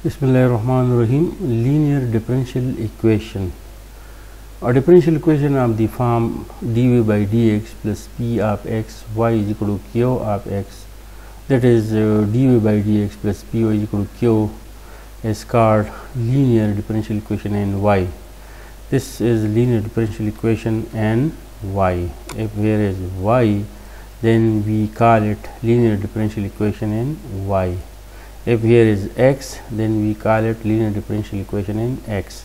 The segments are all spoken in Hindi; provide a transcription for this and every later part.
Bismillahirrahmanirrahim. Linear differential equation. A differential equation of the form dy by dx plus p of x y is equal to q of x, that is dy by dx plus py is equal to q, is called linear differential equation in y. This is linear differential equation in y. If here is y, then we call it linear differential equation in y. If here is x, then we call it linear differential equation in x.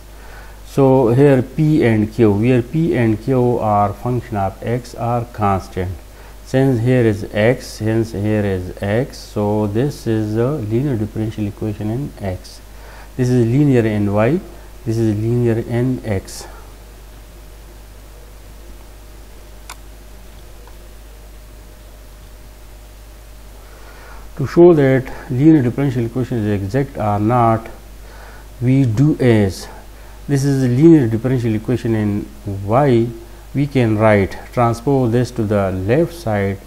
So here p and q, where p and q are function of x, are constant. Since here is x, hence here is x, so this is a linear differential equation in x. This is linear in y, this is linear in x. To show that linear differential equation is exact or not, we do as this is a linear differential equation in y, we can write transpose this to the left side,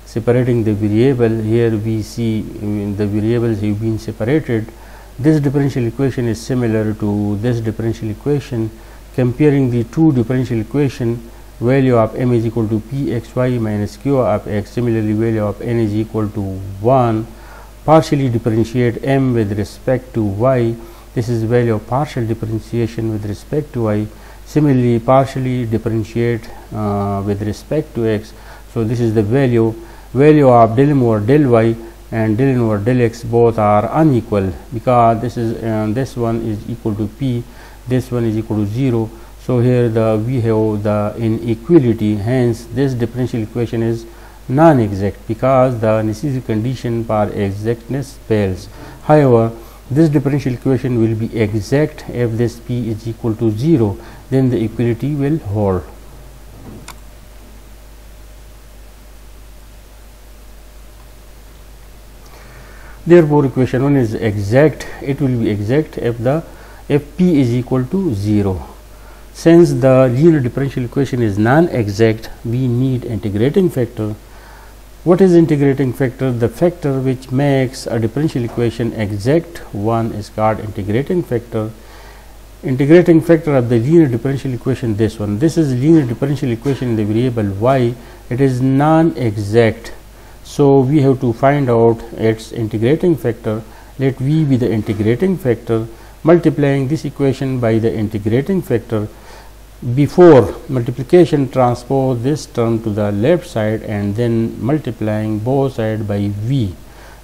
separating the variable. Here we see the variables have been separated. This differential equation is similar to this differential equation. Comparing the two differential equation, value of m is equal to pxy minus q of x. Similarly, value of n is equal to 1. Partially differentiate m with respect to y. This is value of partial differentiation with respect to y. Similarly, partially differentiate with respect to x. So this is the value of del m over del y and del n over del x, both are unequal, because this is this one is equal to p, this one is equal to 0. So here we have the inequality, hence this differential equation is non-exact, because the necessary condition for exactness fails. However, this differential equation will be exact if this p is equal to 0, then the equality will hold. Therefore, equation 1 is exact. It will be exact if p is equal to 0. Since the linear differential equation is non-exact, we need integrating factor. What is integrating factor? The factor which makes a differential equation exact one is called integrating factor. Integrating factor of the linear differential equation, this one. This is linear differential equation in the variable y. It is non-exact. So we have to find out its integrating factor. Let v be the integrating factor. Multiplying this equation by the integrating factor, before multiplication, transpose this term to the left side and then multiplying both sides by v.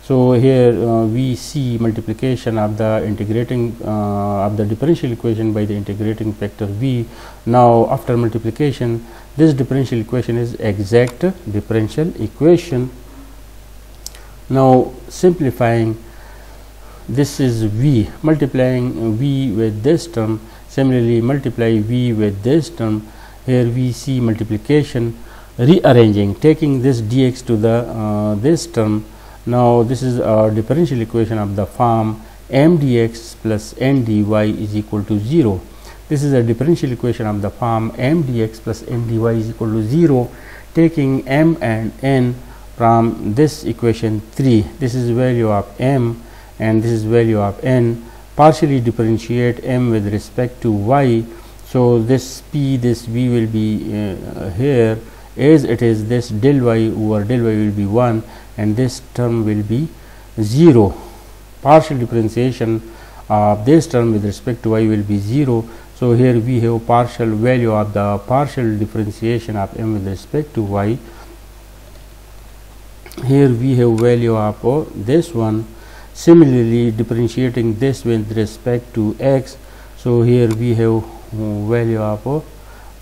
So here we see multiplication of the integrating of the differential equation by the integrating factor v. Now after multiplication, this differential equation is exact differential equation. Now simplifying, this is v, multiplying v with this term. Similarly, multiply v with this term. Here we see multiplication, rearranging, taking this dx to the this term. Now this is a differential equation of the form m dx plus n dy is equal to 0. This is a differential equation of the form m dx plus n dy is equal to 0. Taking m and n from this equation 3, this is value of m and this is value of n. Partially differentiate m with respect to y. So this p, this v will be here, as it is this del y over del y will be 1 and this term will be 0. Partial differentiation of this term with respect to y will be 0. So here we have partial value of the partial differentiation of m with respect to y. Here we have value of this one. Similarly, differentiating this with respect to x, so here we have value of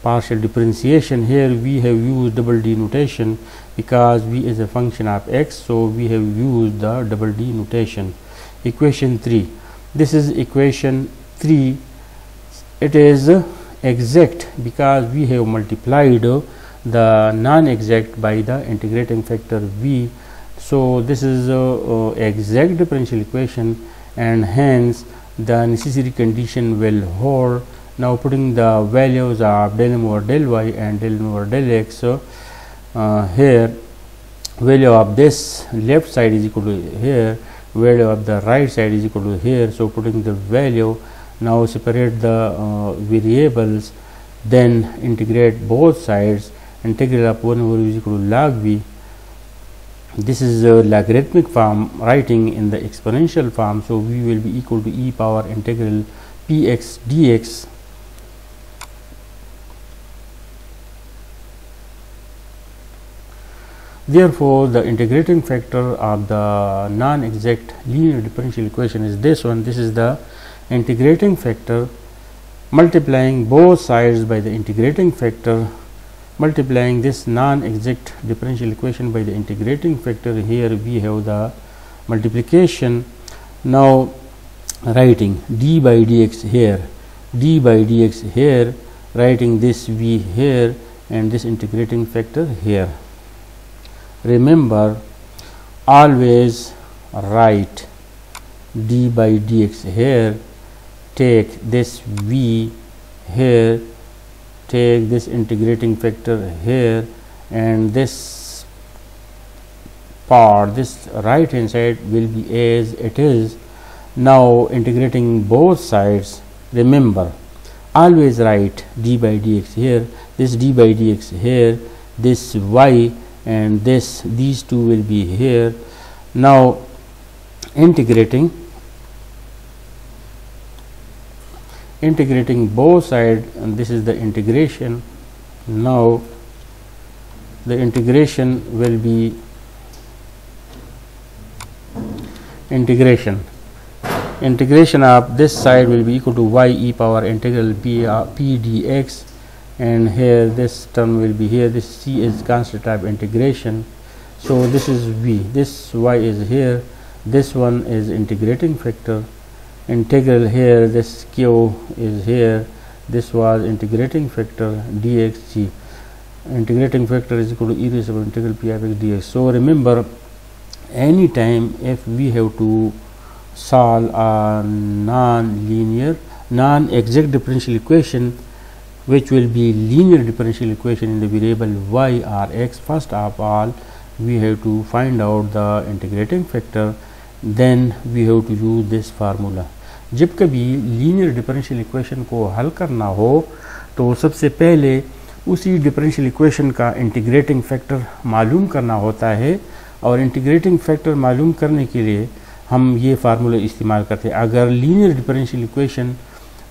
partial differentiation. Here we have used double D notation because v is a function of x, so we have used the double D notation. Equation 3, this is equation 3. It is exact because we have multiplied the non-exact by the integrating factor v. So this is exact differential equation, and hence the necessary condition will hold. Now putting the values of del m over del y and del n over del x, here value of this left side is equal to here value of the right side is equal to here. So putting the value, now separate the variables, then integrate both sides. Integral of 1 over is equal to log v. This is a logarithmic form, writing in the exponential form, so v will be equal to e power integral px dx. Therefore, the integrating factor of the non-exact linear differential equation is this one. This is the integrating factor. Multiplying both sides by the integrating factor, multiplying this non-exact differential equation by the integrating factor, here we have the multiplication. Now writing d by dx here, d by dx here, writing this v here and this integrating factor here. Remember, always write d by dx here, take this v here, take this integrating factor here, and this part, this right hand side will be as it is. Now integrating both sides, remember, always write d by dx here, this d by dx here, this y, and these two will be here. Now integrating both sides, and this is the integration. Now the integration will be integration of this side will be equal to y e power integral p dx, and here this term will be here. This c is constant type integration, so this is v, this y is here, this one is integrating factor. Integral here, this q is here, this was integrating factor dxg. Integrating factor is equal to e raised to integral p of x dx. So remember, anytime if we have to solve a non-linear, non-exact differential equation which will be linear differential equation in the variable y or x, first of all we have to find out the integrating factor, then we have to use this formula. जब कभी लीनियर डिफरेंशियल इक्वेशन को हल करना हो तो सबसे पहले उसी डिफरेंशियल इक्वेशन का इंटीग्रेटिंग फैक्टर मालूम करना होता है, और इंटीग्रेटिंग फैक्टर मालूम करने के लिए हम ये फार्मूला इस्तेमाल करते हैं. अगर लीनियर डिफरेंशियल इक्वेशन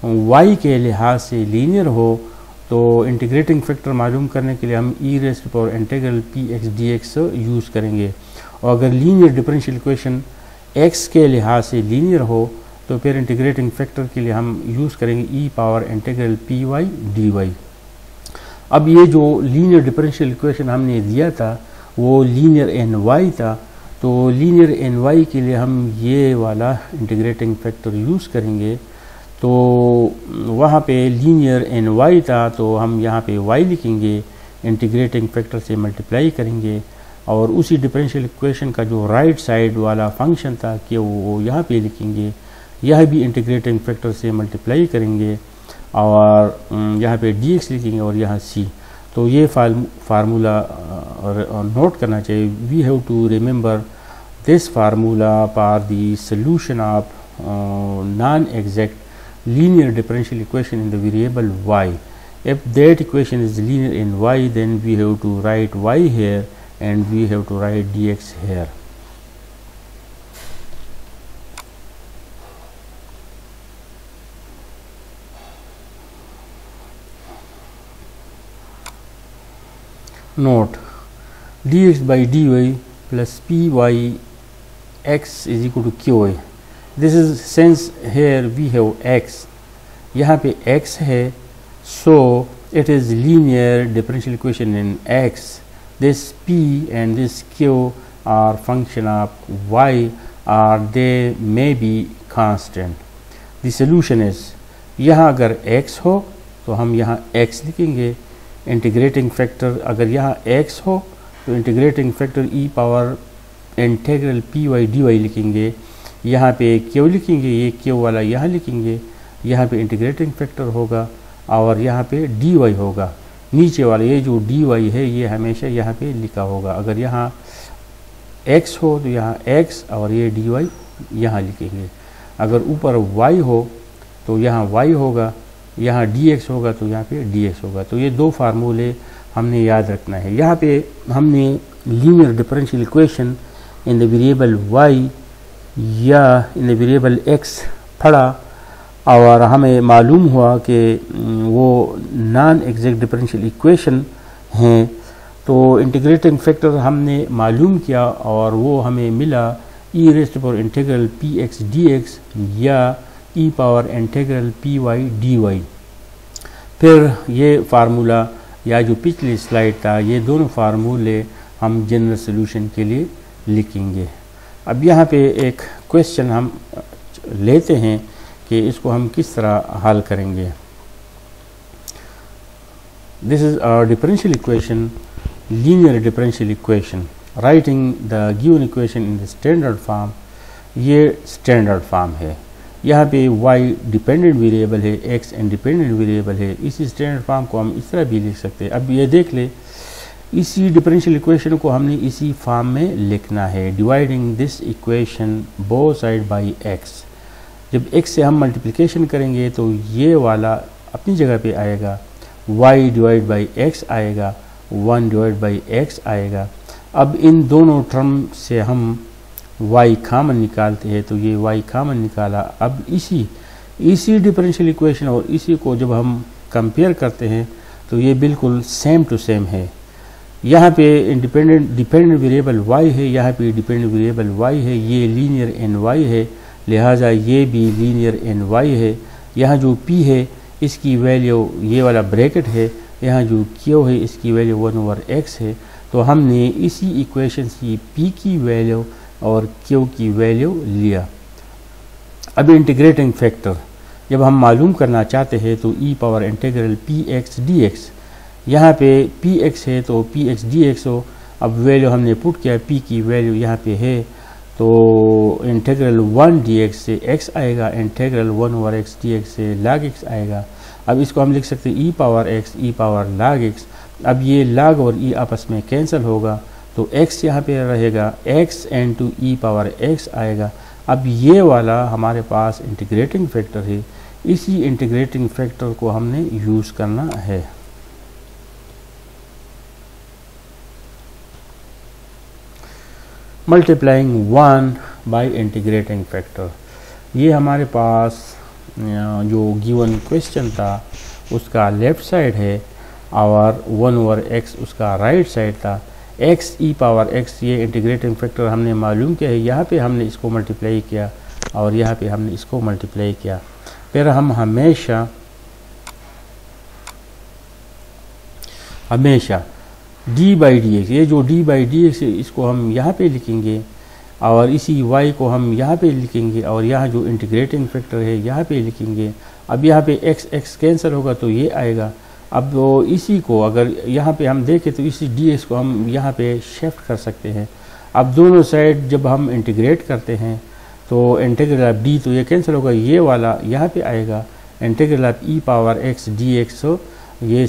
y के लिहाज से लीनियर हो तो इंटीग्रेटिंग फैक्टर मालूम करने के लिए हम e raised to power integral px dx use करेंगे, और अगर लीनियर डिफरेंशियल इक्वेशन x के लिहाज से लीनियर हो तो फिर इंटीग्रेटिंग फैक्टर के लिए हम यूज़ करेंगे e power integral py dy. अब ये जो लीनियर डिफरेंशियल इक्वेशन हमने दिया था वो लीनियर ny था, तो लीनियर ny के लिए हम ये वाला इंटीग्रेटिंग फैक्टर यूज़ करेंगे. तो वहाँ पे लीनियर ny था तो हम यहाँ पे y लिखेंगे, इंटीग्रेटिंग फैक्टर से मल्टीप्लाई करेंगे, और उसी डिफरेंशियल इक्वेशन का जो राइट साइड वाला फंक्शन था कि वो यहाँ पे लिखेंगे, यह भी इंटीग्रेटिंग फैक्टर से मल्टीप्लाई करेंगे, और यहाँ पे dx लिखेंगे और यहाँ c. तो ये फार्मूला नोट करना चाहिए. We have to remember this formula for the solution of non exact linear differential equation in the variable y. If that equation is linear in y, then we have to write y here and we have to write dx here. Note, dx by dy plus py x is equal to qy. This is, since here we have x, यहाँ पे x है, so it is linear differential equation in x. This p and this q are function of y, or they may be constant. The solution is, यहाँ अगर x हो तो हम यहाँ x लिखेंगे, इंटीग्रेटिंग फैक्टर अगर यहाँ x हो तो integrating factor e power integral py dy लिखेंगे, यहाँ पे q लिखेंगे, ये q वाला यहाँ लिखेंगे, यहाँ पे इंटीग्रेटिंग फैक्टर होगा और यहाँ पे dy होगा. नीचे वाला ये जो dy है ये हमेशा यहाँ पे लिखा होगा. अगर यहाँ x हो तो यहाँ x और ये dy यहाँ लिखेंगे। अगर ऊपर y हो तो यहाँ y होगा, यहाँ dx होगा तो यहाँ पे dx होगा। तो ये दो फार्मूले हमने याद रखना है। यहाँ पे हमने linear differential equation in the variable y या इन द वेरिएबल x पढ़ा और हमें मालूम हुआ कि वो नॉन एग्जैक्ट डिफरेंशियल इक्वेशन हैं। तो इंटीग्रेटिंग फैक्टर हमने मालूम किया और वो हमें मिला e raised to power integral px dx या e power integral py dy। फिर ये फार्मूला या जो पिछली स्लाइड था, ये दोनों फार्मूले हम जनरल सॉल्यूशन के लिए लिखेंगे। अब यहाँ पे एक क्वेश्चन हम लेते हैं कि इसको हम किस तरह हल करेंगे। This is a differential equation, linear differential equation, writing the given equation in the standard form. ये स्टैंडर्ड फॉर्म है। यहाँ पे y डिपेंडेंट वेरिएबल है, x इंडिपेंडेंट वेरिएबल है। इसी स्टैंडर्ड फॉर्म को हम इस तरह भी लिख सकते हैं। अब ये देख ले, इसी डिफरेंशियल इक्वेशन को हमने इसी फॉर्म में लिखना है। Dividing this equation both side by x। जब x से हम मल्टीप्लिकेशन करेंगे तो ये वाला अपनी जगह पे आएगा, y डिवाइड बाई x आएगा, 1 डिवाइड बाई x आएगा। अब इन दोनों टर्म से हम y कॉमन निकालते हैं तो ये y कॉमन निकाला। अब इसी डिफरेंशियल इक्वेशन और इसी को जब हम कंपेयर करते हैं तो ये बिल्कुल सेम टू सेम है। यहाँ पे डिपेंडेंट वेरिएबल y है, यहाँ पे डिपेंडेंट वेरिएबल y है, ये लीनियर ny है, लिहाजा ये भी लीनियर ny है। यहाँ जो p है इसकी वैल्यू ये वाला ब्रैकेट है, यहाँ जो q है इसकी वैल्यू 1/x है। तो हमने इसी इक्वेशन से p की वैल्यू और q की वैल्यू लिया। अब इंटीग्रेटिंग फैक्टर जब हम मालूम करना चाहते हैं तो e power integral px dx, यहाँ पे px है तो px dx हो। अब वैल्यू हमने पुट किया, p की वैल्यू यहाँ पे है तो इंटीग्रल 1 dx से x आएगा, इंटीग्रल 1/x dx से log x आएगा। अब इसको हम लिख सकते हैं e power x e power log x। अब ये log और e आपस में कैंसिल होगा तो x यहाँ पे रहेगा, x into e power x आएगा। अब ये वाला हमारे पास इंटीग्रेटिंग फैक्टर है, इसी इंटीग्रेटिंग फैक्टर को हमने यूज़ करना है। मल्टीप्लाइंग 1 बाय इंटीग्रेटिंग फैक्टर, ये हमारे पास जो गिवन क्वेश्चन था उसका लेफ़्ट साइड है और 1/x उसका राइट साइड था। x e पावर x ये इंटीग्रेटिंग फैक्टर हमने मालूम किया है। यहाँ पे हमने इसको मल्टीप्लाई किया और यहाँ पे हमने इसको मल्टीप्लाई किया। फिर हम हमेशा d बाई डी एक्स, ये जो d बाई डी एक्स है इसको हम यहाँ पे लिखेंगे और इसी y को हम यहाँ पे लिखेंगे और यहाँ जो इंटीग्रेटिंग फैक्टर है यहाँ पे लिखेंगे। अब यहाँ पे x कैंसिल होगा तो ये आएगा। अब वो इसी को अगर यहाँ पे हम देखें तो इसी ds को हम यहाँ पे शिफ्ट कर सकते हैं। अब दोनों साइड जब हम इंटीग्रेट करते हैं तो इंटीग्रल ऑफ d तो ये कैंसिल होगा, ये वाला यहाँ पे आएगा, integral of e power x dx हो, ये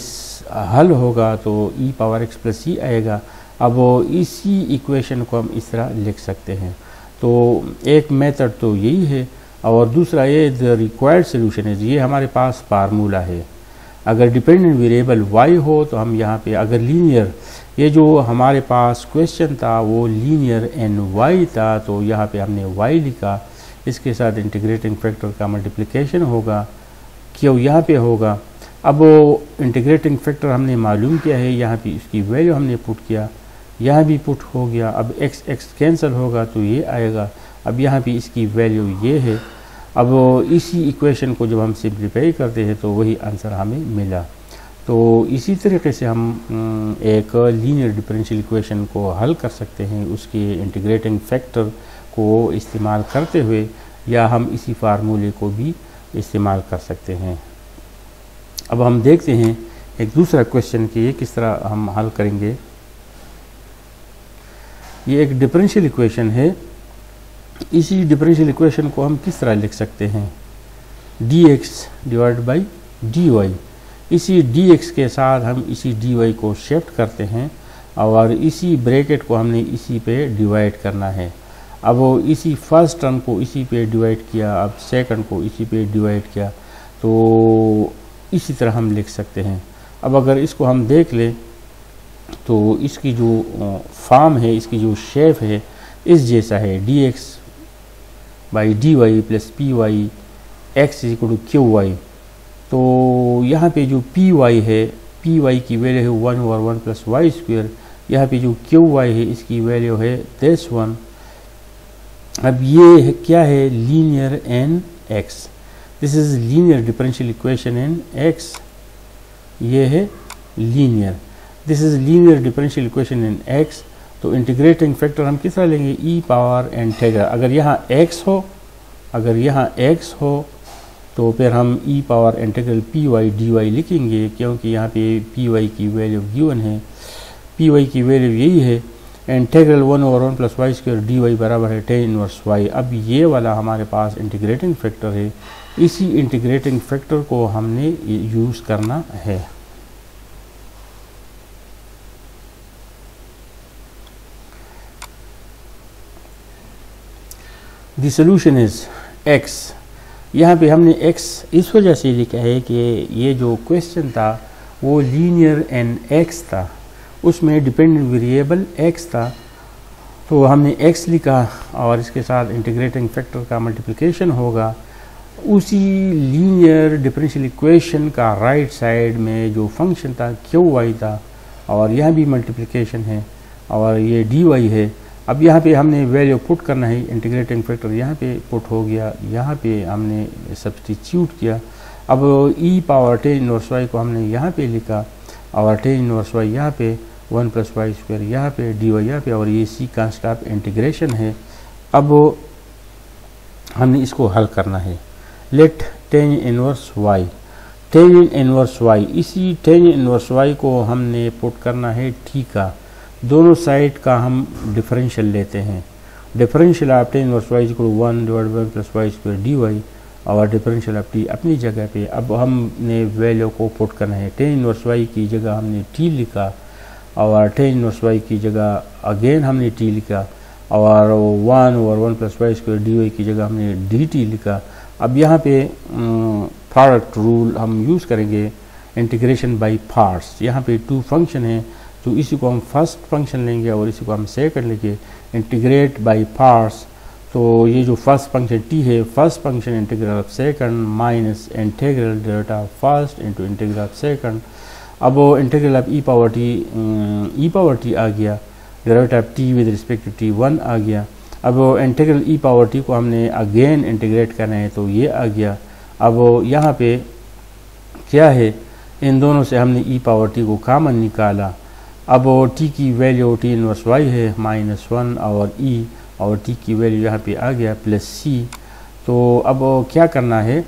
हल होगा तो e power x plus e आएगा। अब वो इसी इक्वेशन को हम इस तरह लिख सकते हैं। तो एक मेथड तो यही है और दूसरा ये द रिक्वायर्ड सोल्यूशन है, ये हमारे पास फार्मूला है। अगर डिपेंडेंट वेरिएबल y हो तो हम यहाँ पे, अगर लीनियर, ये जो हमारे पास क्वेश्चन था वो लीनियर ny था तो यहाँ पे हमने y लिखा, इसके साथ इंटीग्रेटिंग फैक्टर का मल्टीप्लिकेशन होगा, q यहाँ पे होगा। अब वो इंटीग्रेटिंग फैक्टर हमने मालूम किया है, यहाँ पे इसकी वैल्यू हमने पुट किया, यहाँ भी पुट हो गया। अब x कैंसिल होगा तो ये आएगा। अब यहाँ पे इसकी वैल्यू ये है। अब इसी इक्वेशन को जब हम सिंप्लीफाई करते हैं तो वही आंसर हमें मिला। तो इसी तरीके से हम एक लीनियर डिफरेंशियल इक्वेशन को हल कर सकते हैं उसके इंटीग्रेटिंग फैक्टर को इस्तेमाल करते हुए, या हम इसी फार्मूले को भी इस्तेमाल कर सकते हैं। अब हम देखते हैं एक दूसरा क्वेश्चन कि ये किस तरह हम हल करेंगे। ये एक डिफरेंशियल इक्वेशन है, इसी डिफरेंशियल इक्वेशन को हम किस तरह लिख सकते हैं, dx डिवाइड बाई dy। इसी dx के साथ हम इसी dy को शिफ्ट करते हैं और इसी ब्रैकेट को हमने इसी पे डिवाइड करना है। अब वो इसी फर्स्ट टर्म को इसी पे डिवाइड किया, अब सेकंड को इसी पे डिवाइड किया, तो इसी तरह हम लिख सकते हैं। अब अगर इसको हम देख लें तो इसकी जो फॉर्म है, इसकी जो शेप है इस जैसा है, dx by dy plus P Y X is equal to Q Y. तो यहाँ पे जो पी वाई है, पी वाई की वैल्यू है 1/1 प्लस वाई स्क्वेयर। यहाँ पे जो क्यू वाई है इसकी वैल्यू है दिस वन। अब ये है, क्या है, linear in x. This is linear differential equation in x. ये है linear, this is linear differential equation in x. तो इंटीग्रेटिंग फैक्टर हम किस तरह लेंगे, ई पावर इंटीग्रल। अगर यहाँ x हो, अगर यहाँ x हो तो फिर हम e power integral P Y D Y लिखेंगे, क्योंकि यहाँ पे पी वाई की वैल्यू गिवन है। पी वाई की वैल्यू यही है, integral 1/1 plus Y square D Y बराबर है tan इनवर्स वाई। अब ये वाला हमारे पास इंटीग्रेटिंग फैक्टर है, इसी इंटीग्रेटिंग फैक्टर को हमने यूज़ करना है। The solution is x। यहाँ पे हमने x इस वजह से लिखा है कि ये जो क्वेश्चन था वो लीनियर इन x था, उसमें डिपेंडेंट वेरिएबल x था, तो हमने x लिखा और इसके साथ इंटीग्रेटिंग फैक्टर का मल्टीप्लिकेशन होगा। उसी लीनियर डिफरेंशियल इक्वेशन का राइट साइड में जो फंक्शन था क्यू वाई था, और यहाँ भी मल्टीप्लिकेशन है और ये डी वाई है। अब यहाँ पे हमने वैल्यू पुट करना है, इंटीग्रेटिंग फैक्टर यहाँ पे पुट हो गया, यहाँ पे हमने सब्स्टिट्यूट किया। अब ई पावर tan इनवर्स वाई को हमने यहाँ पे लिखा और tan इनवर्स वाई यहाँ पे 1 प्लस वाई स्क्वायर यहाँ पे डी वाई यहाँ पे, और ये सी कांस्टेंट ऑफ इंटीग्रेशन है। अब हमने इसको हल करना है। Let tan inverse Y, tan inverse Y, इसी tan इनवर्स वाई को हमने पुट करना है थीटा। दोनों साइड का हम डिफरेंशियल लेते हैं। Differential of tan inverse Y equal 1/1 plus Y square D Y, और डिफरेंशियल ऑफ t अपनी जगह पे। अब हमने वैल्यू को पुट करना है। tan इनवर्स वाई की जगह हमने t लिखा, और tan इनवर्स वाई की जगह अगेन हमने t लिखा, और 1/1 plus Y square D Y की जगह हमने dt लिखा। अब यहाँ पे प्रोडक्ट रूल हम यूज़ करेंगे, इंटीग्रेशन बाई पार्ट्स। यहाँ पे 2 फंक्शन हैं, तो इसी को हम फर्स्ट फंक्शन लेंगे और इसी को हम सेकंड लेंगे। इंटीग्रेट बाय पार्ट्स, तो ये जो फर्स्ट फंक्शन t है, first function integral of second minus integral delta of first into integral of second. अब वो integral of e power T आ गया, derivative of t with respect to t 1 आ गया। अब वो इंटीग्रल ई पावर टी को हमने अगेन इंटीग्रेट करना है, तो ये आ गया। अब वो यहाँ पे क्या है, इन दोनों से हमने ई पावर टी को कॉमन निकाला। अब t की वैल्यू t इनवर्स y है -1 और e, और t की वैल्यू यहाँ पे आ गया प्लस c। तो अब क्या करना है,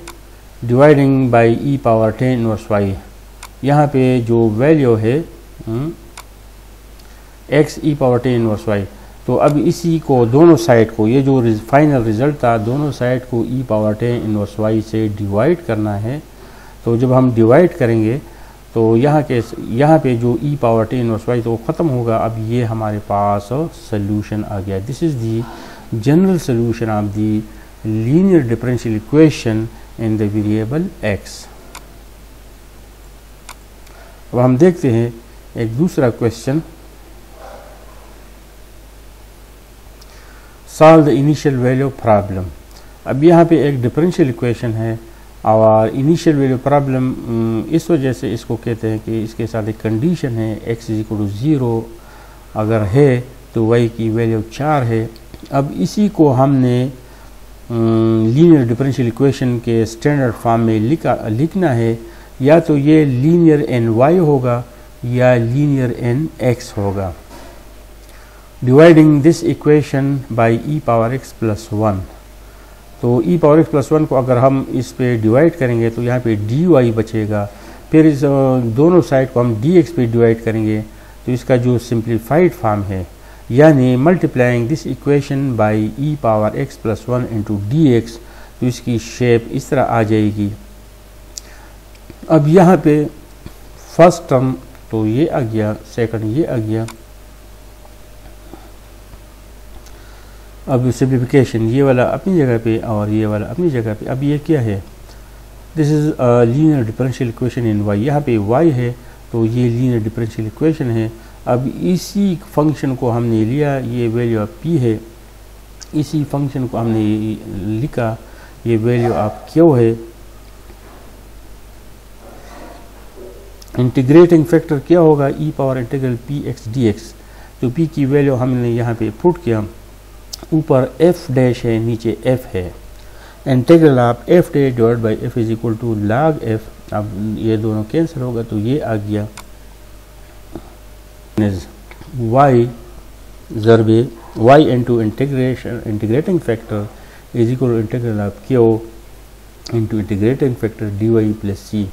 dividing by e power tan inverse y। यहाँ पे जो वैल्यू है x e power tan inverse y, तो अब इसी को दोनों साइड को, ये जो फाइनल रिजल्ट था, दोनों साइड को e power tan inverse y से डिवाइड करना है। तो जब हम डिवाइड करेंगे तो यहाँ पे जो e power tan inverse y तो ख़त्म होगा। अब ये हमारे पास सोल्यूशन आ गया। This is the general solution of the linear differential equation in the variable x। अब हम देखते हैं एक दूसरा question. Solve the initial value problem. अब यहाँ पे एक डिफरेंशियल इक्वेशन है और इनिशियल वैल्यू प्रॉब्लम इस वजह से इसको कहते हैं कि इसके साथ एक कंडीशन है, x इज इक्वल टू 0 अगर है तो y की वैल्यू 4 है। अब इसी को हमने लीनियर डिफरेंशियल इक्वेशन के स्टैंडर्ड फॉर्म में लिखना है। या तो ये लीनियर इन y होगा या लीनियर इन x होगा। Dividing this equation by e power x plus 1, तो e पावर x प्लस 1 को अगर हम इस पे डिवाइड करेंगे तो यहाँ पे dy बचेगा। फिर इस दोनों साइड को हम dx पे डिवाइड करेंगे, तो इसका जो सिंप्लीफाइड फॉर्म है, यानी multiplying this equation by e power x plus 1 into dx, तो इसकी शेप इस तरह आ जाएगी। अब यहाँ पे फर्स्ट टर्म तो ये आ गया, सेकंड ये आ गया। अब सिंप्लीफिकेशन, ये वाला अपनी जगह पे और ये वाला अपनी जगह पे। अब ये क्या है, this is linear differential equation in y, यहाँ पे y है तो ये लीनियर डिफरेंशियल इक्वेशन है। अब इसी फंक्शन को हमने लिया, ये वैल्यू ऑफ p है, इसी फंक्शन को हमने लिखा, ये वैल्यू ऑफ q है। इंटीग्रेटिंग फैक्टर क्या होगा, e power integral px dx। तो p की वैल्यू हमने यहाँ पे पुट किया, ऊपर f डैश है, नीचे f है। Integral of f dash divide by f is equal to log f। अब ये दोनों कैंसिल होगा तो ये आ गया y ज़रबे y into integrating factor is equal to integral of q into integrating factor dy plus c।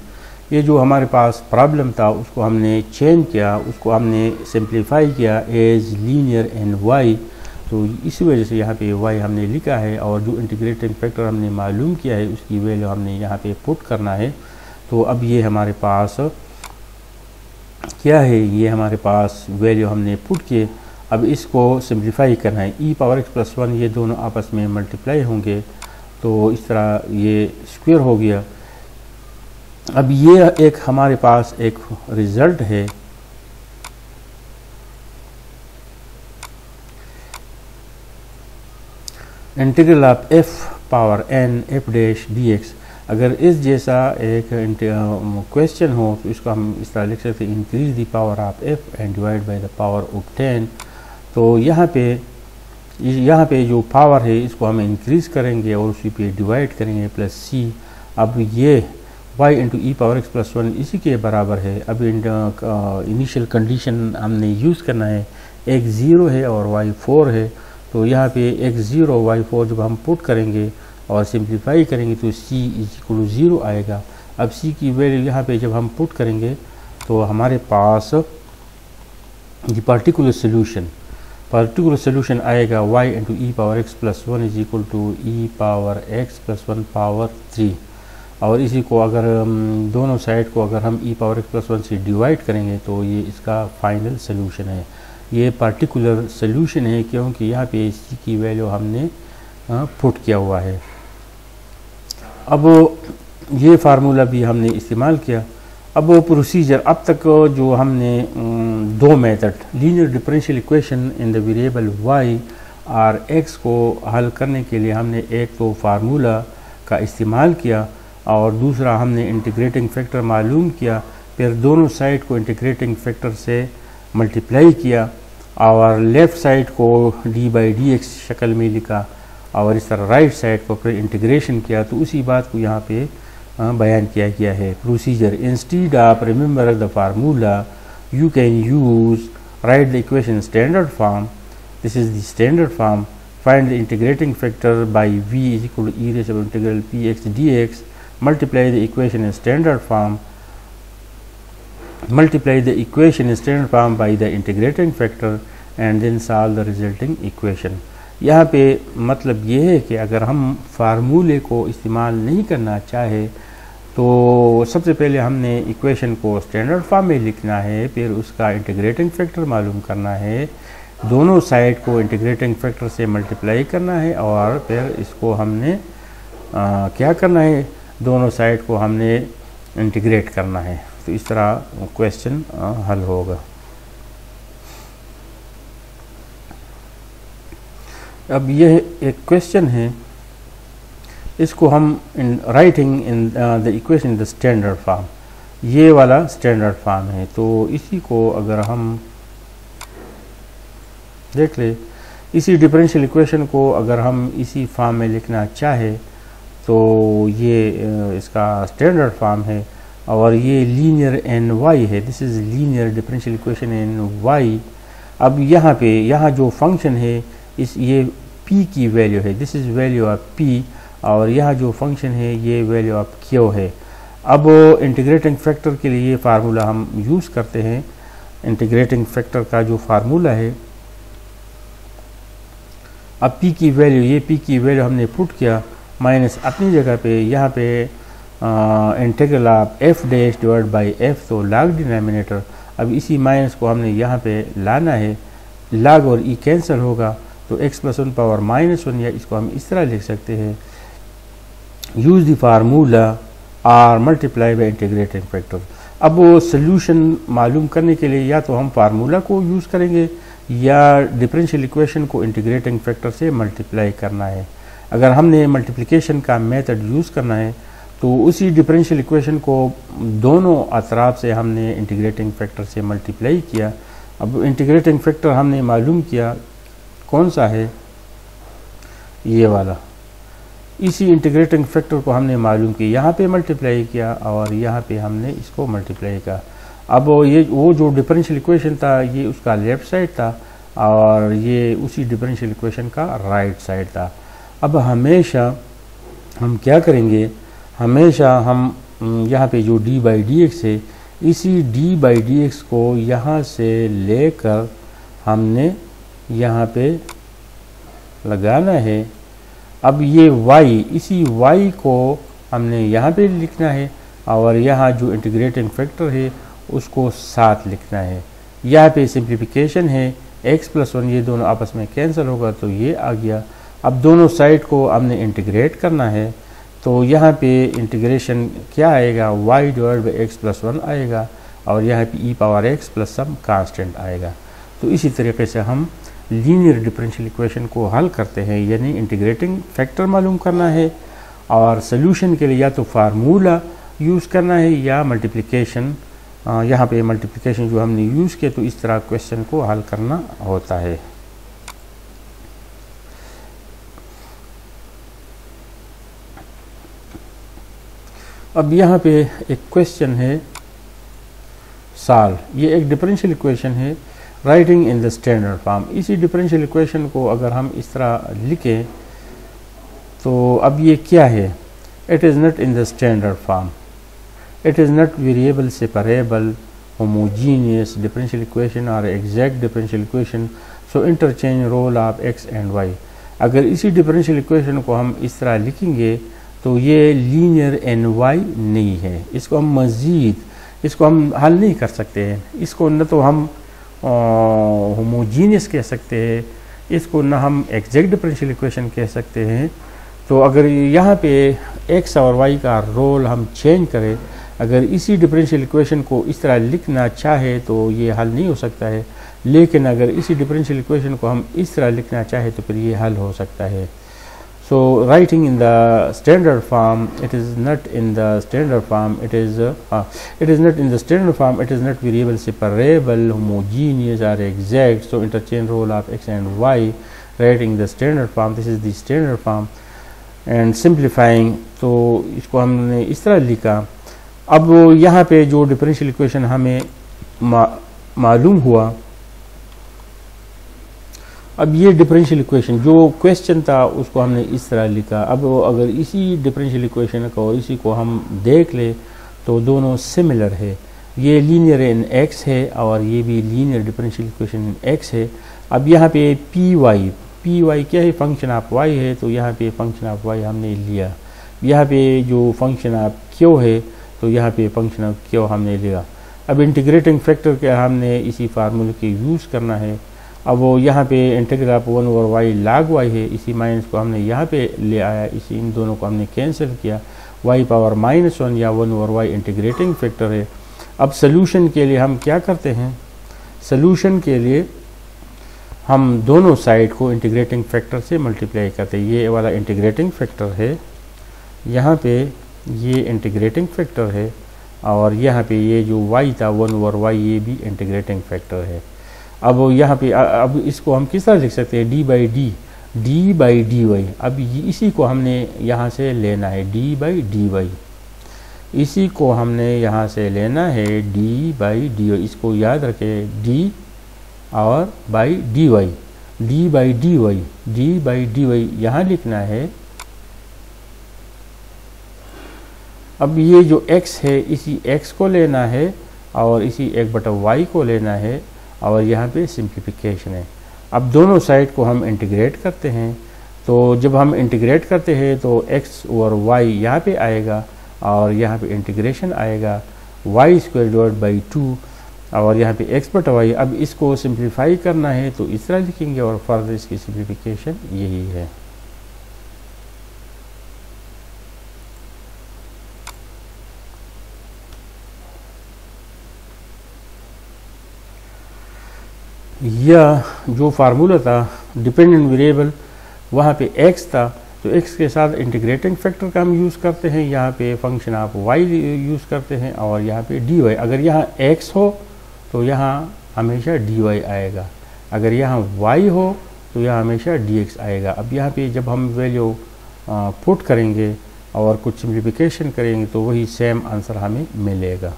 ये जो हमारे पास प्रॉब्लम था उसको हमने चेंज किया, उसको हमने सिंप्लीफाई किया एज लीनियर एंड y। तो इसी वजह से यहाँ पे y हमने लिखा है, और जो इंटीग्रेटिंग फैक्टर हमने मालूम किया है उसकी वैल्यू हमने यहाँ पे पुट करना है। तो अब ये हमारे पास क्या है, ये हमारे पास वैल्यू हमने पुट किए। अब इसको सिंप्लीफाई करना है, e पावर x प्लस 1 ये दोनों आपस में मल्टीप्लाई होंगे तो इस तरह ये स्क्वायर हो गया। अब ये एक हमारे पास एक रिजल्ट है, integral of f power n f dash dx। अगर इस जैसा एक क्वेश्चन हो तो इसको हम इस तरह लिख सकते हैं, increase the power of f and divide by the power of 10। तो यहाँ पे जो पावर है इसको हम इंक्रीज करेंगे और उसी पे डिवाइड करेंगे प्लस c। अब ये y into E power x plus 1 इसी के बराबर है। अब इनिशियल कंडीशन हमने यूज़ करना है, x 0 है और y 4 है। तो यहाँ पे x 0 y 4 जब हम पुट करेंगे और सिंप्लीफाई करेंगे तो c इज इक्वल टू 0 आएगा। अब c की वैल्यू यहाँ पे जब हम पुट करेंगे तो हमारे पास ये पार्टिकुलर सोल्यूशन आएगा y into E power x plus 1 is equal to E power x plus 1 power 3। और इसी को अगर दोनों साइड को अगर हम ई पावर x प्लस 1 से डिवाइड करेंगे तो ये इसका फाइनल सोल्यूशन है। ये पार्टिकुलर सोल्यूशन है क्योंकि यहाँ पे c की वैल्यू हमने पुट किया हुआ है। अब ये फार्मूला भी हमने इस्तेमाल किया। अब प्रोसीजर, अब तक जो हमने दो method linear differential equation in the variable y और x को हल करने के लिए हमने एक तो फार्मूला का इस्तेमाल किया और दूसरा हमने इंटीग्रेटिंग फैक्टर मालूम किया, फिर दोनों साइड को इंटीग्रेटिंग फैक्टर से मल्टीप्लाई किया और लेफ़्ट साइड को d बाई dx शक्ल में लिखा और इस तरह राइट साइड को फिर इंटीग्रेशन किया। तो उसी बात को यहाँ पे बयान किया गया है। Procedure, instead of remember the formula you can use right the equation standard form, this is the standard form, find the integrating factor by v is equal to e raise of integral px dx, multiply the equation in standard form by the integrating factor and then solve the resulting equation। यहाँ पे मतलब ये है कि अगर हम फार्मूले को इस्तेमाल नहीं करना चाहे तो सबसे पहले हमने इक्वेशन को स्टैंडर्ड फॉर्म में लिखना है, फिर उसका इंटीग्रेटिंग फैक्टर मालूम करना है, दोनों साइड को इंटीग्रेटिंग फैक्टर से मल्टीप्लाई करना है और फिर इसको हमने क्या करना है, दोनों साइड को हमने इंटीग्रेट करना है। तो इस तरह क्वेश्चन हल होगा। अब यह एक क्वेश्चन है, इसको हम writing in the equation in the standard form, ये वाला स्टैंडर्ड फॉर्म है। तो इसी को अगर हम देख ले, इसी डिफरेंशियल इक्वेशन को अगर हम इसी फॉर्म में लिखना चाहे तो ये इसका स्टैंडर्ड फॉर्म है और ये लीनियर एन वाई है, this is linear differential equation in Y. अब यहाँ जो फंक्शन है इस ये p की वैल्यू है, this is value of p, और यहाँ जो फंक्शन है ये वैल्यू ऑफ q है। अब इंटीग्रेटिंग फैक्टर के लिए ये फार्मूला हम यूज़ करते हैं। इंटीग्रेटिंग फैक्टर का जो फार्मूला है, अब p की वैल्यू, ये p की वैल्यू हमने पुट किया माइनस अपनी जगह पे यहाँ पे integral of f dash divide by f, तो log डिनोमिनेटर। अब इसी माइनस को हमने यहाँ पे लाना है, log और e कैंसिल होगा तो x प्लस 1 पावर -1, या इसको हम इस तरह लिख सकते हैं, use the formula or multiply by integrating factor. अब वो सोल्यूशन मालूम करने के लिए या तो हम फार्मूला को यूज़ करेंगे या डिफरेंशियल इक्वेशन को इंटीग्रेटिंग फैक्टर से मल्टीप्लाई करना है। अगर हमने मल्टीप्लिकेशन का मेथड यूज़ करना है तो उसी डिफरेंशियल इक्वेशन को दोनों अतराफ से हमने इंटीग्रेटिंग फैक्टर से मल्टीप्लाई किया। अब इंटीग्रेटिंग फैक्टर हमने मालूम किया कौन सा है, ये वाला। इसी इंटीग्रेटिंग फैक्टर को हमने मालूम किया, यहाँ पे मल्टीप्लाई किया और यहाँ पे हमने इसको मल्टीप्लाई किया। अब वो जो डिफरेंशियल इक्वेशन था ये उसका लेफ़्ट साइड था और ये उसी डिफरेंशियल इक्वेशन का राइट साइड था। अब हमेशा हम क्या करेंगे, हमेशा हम यहाँ पे जो डी बाई डी एक्स है, इसी डी बाई डी एक्स को यहाँ से लेकर हमने यहाँ पे लगाना है। अब ये y, इसी y को हमने यहाँ पे लिखना है और यहाँ जो इंटीग्रेटिंग फैक्टर है उसको साथ लिखना है। यहाँ पे सिंप्लीफिकेशन है, x प्लस 1 ये दोनों आपस में कैंसिल होगा तो ये आ गया। अब दोनों साइड को हमने इंटीग्रेट करना है, तो यहाँ पे इंटीग्रेशन क्या आएगा, y divide by x plus 1 आएगा और यहाँ पे e power x plus some constant आएगा। तो इसी तरीके से हम लीनियर डिफरेंशियल इक्वेशन को हल करते हैं, यानी इंटीग्रेटिंग फैक्टर मालूम करना है और सोल्यूशन के लिए या तो फार्मूला यूज़ करना है या मल्टीप्लिकेशन। यहाँ पे मल्टीप्लिकेशन जो हमने यूज़ किया तो इस तरह क्वेश्चन को हल करना होता है। अब यहाँ पे एक क्वेश्चन है सॉल्व। ये एक डिफरेंशियल इक्वेशन है, writing in the standard form. इसी डिफरेंशियल इक्वेशन को अगर हम इस तरह लिखें तो अब ये क्या है, it is not in the standard form, it is not variable separable homogeneous differential equation और exact differential equation, so interchange role of X and Y. अगर इसी डिफरेंशियल इक्वेशन को हम इस तरह लिखेंगे तो ये लीनियर एन वाई नहीं है, इसको हम मज़ीद इसको हम हल नहीं कर सकते हैं। इसको न तो हम होमोजीनियस कह सकते हैं, इसको ना हम एग्जैक्ट डिफरेंशियल इक्वेशन कह सकते हैं। तो अगर यहाँ पे x और y का रोल हम चेंज करें, अगर इसी डिफरेंशियल इक्वेशन को इस तरह लिखना चाहे तो ये हल नहीं हो सकता है, लेकिन अगर इसी डिफरेंशियल इक्वेशन को हम इस तरह लिखना चाहे तो फिर ये हल हो सकता है। So writing in the standard form, it is not in the standard form, it is not in the standard form, it is not variable separable, homogeneous or exact, so interchange role of x and y. Writing the standard form, this is the standard form, and simplifying, तो इसको हमने इस तरह लिखा। अब यहाँ पे जो डिफरेंशियल इक्वेशन हमें मालूम हुआ, अब ये डिफरेंशियल इक्वेशन जो क्वेश्चन था उसको हमने इस तरह लिखा। अब अगर इसी डिफरेंशियल इक्वेशन को इसी को हम देख ले तो दोनों सिमिलर है, ये लीनियर इन एक्स है और ये भी linear differential equation in x है। अब यहाँ पे पी वाई क्या है, फंक्शन ऑफ वाई है, तो यहाँ पे फंक्शन ऑफ वाई हमने लिया। यहाँ पे जो फंक्शन ऑफ क्यू है तो यहाँ पे फंक्शन ऑफ क्यू हमने लिया। अब इंटीग्रेटिंग फैक्टर के हमने इसी फार्मूले के यूज़ करना है। अब वो यहाँ पे integral of 1 over Y log Y है, इसी माइनस को हमने यहाँ पे ले आया, इसी इन दोनों को हमने कैंसिल किया। y पावर -1 या 1 ओवर वाई इंटीग्रेटिंग फैक्टर है। अब सोल्यूशन के लिए हम क्या करते हैं, सोल्यूशन के लिए हम दोनों साइड को इंटीग्रेटिंग फैक्टर से मल्टीप्लाई करते हैं। ये वाला इंटीग्रेटिंग फैक्टर है, यहाँ पे ये इंटीग्रेटिंग फैक्टर है और यहाँ पे ये जो y था 1 ओवर वाई ये भी इंटीग्रेटिंग फैक्टर है। अब यहाँ पे अब इसको हम किस तरह लिख सकते हैं, डी बाई डी वाई। अब इसी को हमने यहाँ से लेना है, डी बाई डी वाई, इसी को हमने यहाँ से लेना है डी बाई डी वाई। इसको याद रखें, डी और by D Y, D by D Y यहाँ लिखना है। अब ये जो x है इसी x को लेना है और इसी 1/y को लेना है और यहाँ पे सिंप्लीफिकेशन है। अब दोनों साइड को हम इंटीग्रेट करते हैं, तो जब हम इंटीग्रेट करते हैं तो x ओवर y यहाँ पे आएगा और यहाँ पे इंटीग्रेशन आएगा y² डिवाइड बाई 2। और यहाँ पे x बटा वाई। अब इसको सिंप्लीफाई करना है तो इस तरह लिखेंगे और फर्दर इसकी सिंप्लीफिकेशन यही है। या जो फार्मूला था डिपेंडेंट वेरिएबल, वहाँ पे x था तो x के साथ इंटीग्रेटिंग फैक्टर का हम यूज़ करते हैं, यहाँ पे फंक्शन आप y यूज़ करते हैं और यहाँ पे dy। अगर यहाँ x हो तो यहाँ हमेशा dy आएगा, अगर यहाँ y हो तो यहाँ हमेशा dx आएगा। अब यहाँ पे जब हम वैल्यू पुट करेंगे और कुछ सिंप्लीफिकेशन करेंगे तो वही सेम आंसर हमें मिलेगा।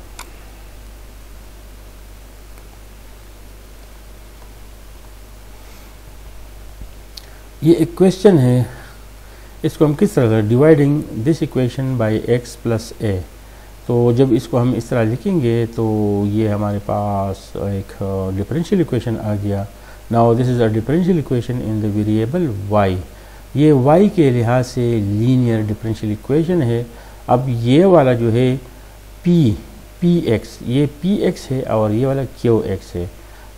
ये एक क्वेश्चन है, इसको हम किस तरह dividing this equation by x plus a। तो जब इसको हम इस तरह लिखेंगे तो ये हमारे पास एक डिफरेंशियल इक्वेशन आ गया। Now this is a differential equation in the variable y। ये y के लिहाज से लीनियर डिफरेंशियल इक्वेशन है। अब ये वाला जो है px, ये px है और ये वाला qx है।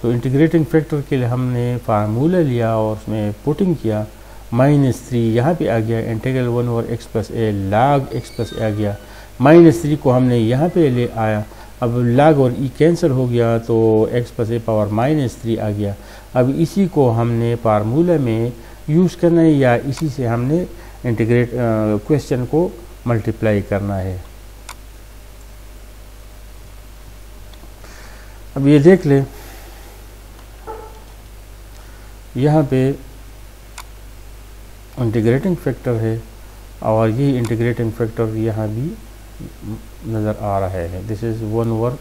तो इंटीग्रेटिंग फैक्टर के लिए हमने फार्मूला लिया और उसमें पुटिंग किया, -3 यहाँ पे आ गया, integral 1 over x plus a log x plus a आ गया। -3 को हमने यहाँ पे ले आया, अब log और e कैंसिल हो गया तो x प्लस a पावर -3 आ गया। अब इसी को हमने फार्मूला में यूज़ करना है या इसी से हमने इंटीग्रेट क्वेश्चन को मल्टीप्लाई करना है। अब ये देख ले, यहाँ पे इंटीग्रेटिंग फैक्टर है और ये इंटीग्रेटिंग फैक्टर यहाँ भी नज़र आ रहा है, दिस इज़ 1 ओवर।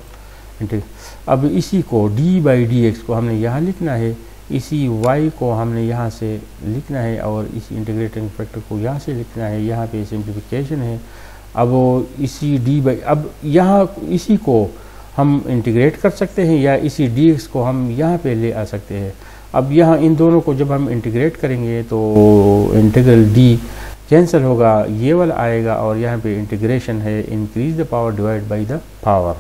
अब इसी को d बाई डी एक्स को हमने यहाँ लिखना है, इसी y को हमने यहाँ से लिखना है और इसी इंटीग्रेटिंग फैक्टर को यहाँ से लिखना है। यहाँ पे सिंप्लीफिकेशन है। अब इसी d बाई, अब यहाँ इसी को हम इंटीग्रेट कर सकते हैं या इसी dx को हम यहाँ पे ले आ सकते हैं। अब यहाँ इन दोनों को जब हम इंटीग्रेट करेंगे तो इंटीग्रल d कैंसिल होगा, ये वाला आएगा और यहाँ पे इंटीग्रेशन है increase the power divide by the power.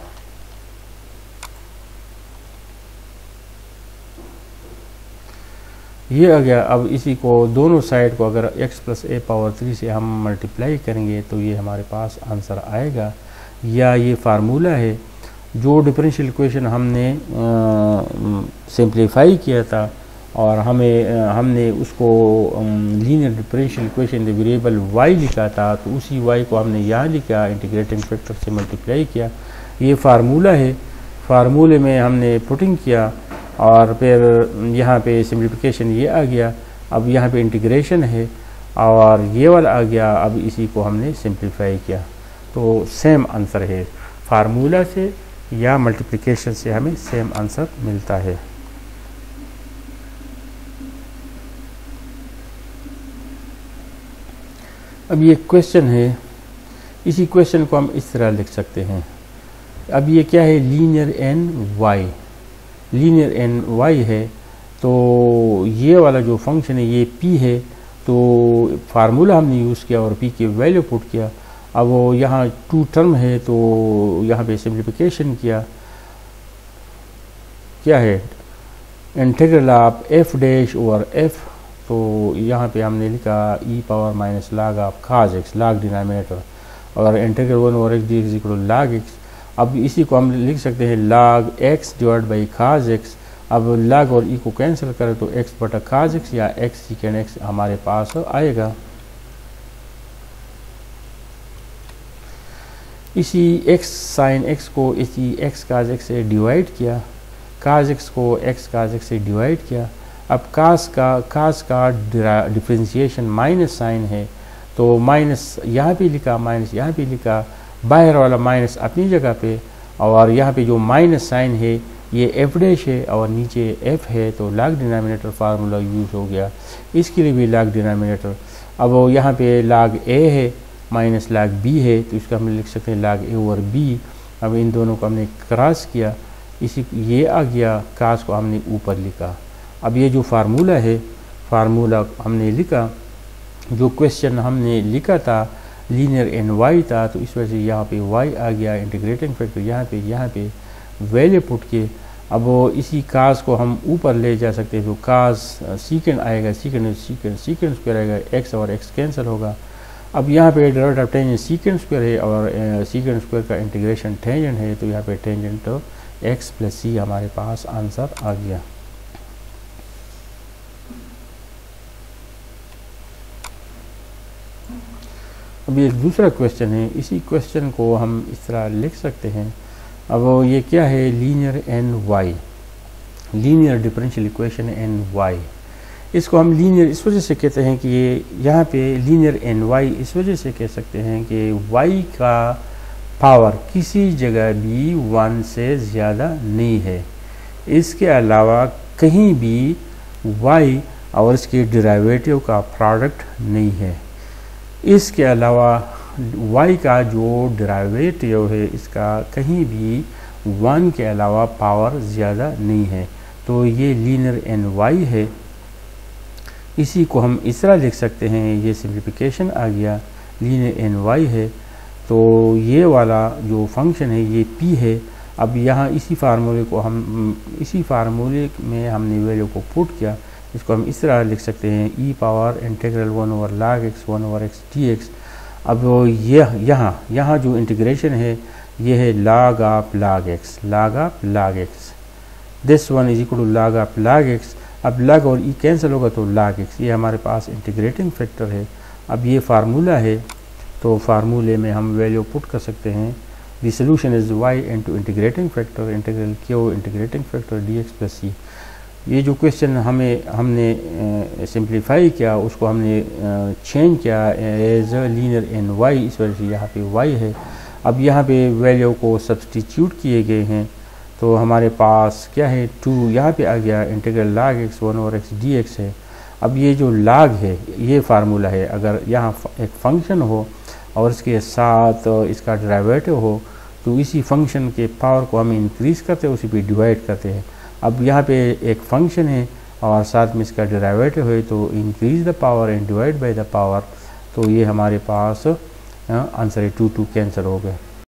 ये आ गया। अब इसी को दोनों साइड को अगर x प्लस a पावर 3 से हम मल्टीप्लाई करेंगे तो ये हमारे पास आंसर आएगा। या ये फार्मूला है जो डिफरेंशियल इक्वेशन हमने सिंप्लीफाई किया था और हमने उसको linear differential equation the variable y लिखा था, तो उसी y को हमने यहाँ लिखा, इंटीग्रेटिंग फैक्टर से मल्टीप्लाई किया। ये फार्मूला है, फार्मूले में हमने पुटिंग किया और फिर यहाँ पे सिंप्लीफिकेशन ये आ गया। अब यहाँ पे इंटीग्रेशन है और ये वाला आ गया। अब इसी को हमने सिंप्लीफाई किया तो सेम आंसर है, फार्मूला से या मल्टीप्लिकेशन से हमें सेम आंसर मिलता है। अब ये क्वेश्चन है, इसी क्वेश्चन को हम इस तरह लिख सकते हैं। अब ये क्या है, linear in Y, linear in Y है। तो ये वाला जो फंक्शन है ये p है, तो फार्मूला हमने यूज़ किया और p की वैल्यू पुट किया। अब वो यहाँ 2 टर्म है तो यहाँ पे सिंप्लीफिकेशन किया, क्या है integral of f dash over f। तो यहाँ पे हमने लिखा e power minus log of cos x, log denominator, और integral 1 over x dx equal log x। अब इसी को हम लिख सकते हैं log x divide by cos x। अब log और e को कैंसिल करें तो x बटा cos x या x सेकेंड x हमारे पास आएगा। इसी x साइन x को इसी x cos x से डिवाइड किया, cos x को x cos x से डिवाइड किया। अब cos का डिफरेंशिएशन माइनस साइन है तो माइनस यहाँ पे लिखा, माइनस यहाँ पे लिखा, बाहर वाला माइनस अपनी जगह पे, और यहाँ पे जो माइनस साइन है ये f डैश है और नीचे f है तो log डिनोमिनेटर फार्मूला यूज़ हो गया, इसके लिए भी log डिनोमिनेटर। अब यहाँ पे log a है माइनस log b है तो इसका हम लिख सकते हैं log a ओवर b। अब इन दोनों को हमने क्रॉस किया, इसी ये आ गया, cos को हमने ऊपर लिखा। अब ये जो फार्मूला है, फार्मूला हमने लिखा, जो क्वेश्चन हमने लिखा था लीनियर एन वाई था, तो इस वजह से यहाँ पे y आ गया, इंटीग्रेटिंग फैक्टर यहाँ पे वैल्यू पुट के अब वो इसी काज को हम ऊपर ले जा सकते हैं, तो काज सीकेंड आएगा, सीकेंड स्क्वायर आएगा, एक्स और एक्स कैंसिल होगा। अब यहाँ पे derivative of tangent secant square है और सीकेंड स्क्वायर का इंटीग्रेशन टेंजेंट है, तो यहाँ पे टेंजेंट तो एक्स प्लस सी हमारे पास आंसर आ गया। अब ये दूसरा क्वेश्चन है, इसी क्वेश्चन को हम इस तरह लिख सकते हैं। अब ये क्या है, linear in Y, linear differential equation in Y. इसको हम लीनियर इस वजह से कहते हैं कि ये यहाँ पे लीनियर एन वाई इस वजह से कह सकते हैं कि वाई का पावर किसी जगह भी 1 से ज़्यादा नहीं है। इसके अलावा कहीं भी वाई और इसके डेरिवेटिव का प्रोडक्ट नहीं है। इसके अलावा y का जो डेरिवेटिव है इसका कहीं भी 1 के अलावा पावर ज़्यादा नहीं है, तो ये लीनियर एन वाई है। इसी को हम इस तरह लिख सकते हैं, ये सिंप्लीफिकेशन आ गया, लीनियर एन वाई है। तो ये वाला जो फंक्शन है ये p है। अब यहाँ इसी फार्मूले में हमने वैल्यू को पुट किया, इसको हम इस तरह लिख सकते हैं, e power integral 1 over log x 1 over x dx। अब ये यहाँ जो इंटीग्रेशन है ये है log of log x, this one is equal to log of log x। अब log और e कैंसिल होगा तो log x, ये हमारे पास इंटीग्रेटिंग फैक्टर है। अब ये फार्मूला है, तो फार्मूले में हम वैल्यू पुट कर सकते हैं, the solution is y into integrating factor integral q integrating factor dx plus c। ये जो क्वेश्चन हमने सिंप्लीफाई किया उसको हमने चेंज किया एज लीनियर एन वाई, इस वजह से यहाँ पे y है। अब यहाँ पे वैल्यू को सब्सटीट्यूट किए गए हैं, तो हमारे पास क्या है 2 यहाँ पे आ गया, integral log x 1 over x dx है। अब ये जो log है ये फार्मूला है, अगर यहाँ एक फंक्शन हो और इसके साथ इसका डेरिवेटिव हो तो इसी फंक्शन के पावर को हम इंक्रीज करते हैं, उसी पे डिवाइड करते हैं। अब यहाँ पे एक फंक्शन है और साथ में इसका डेरिवेटिव है, तो increase the power and divide by the power, तो ये हमारे पास आंसर है 2 कैंसिल हो गए।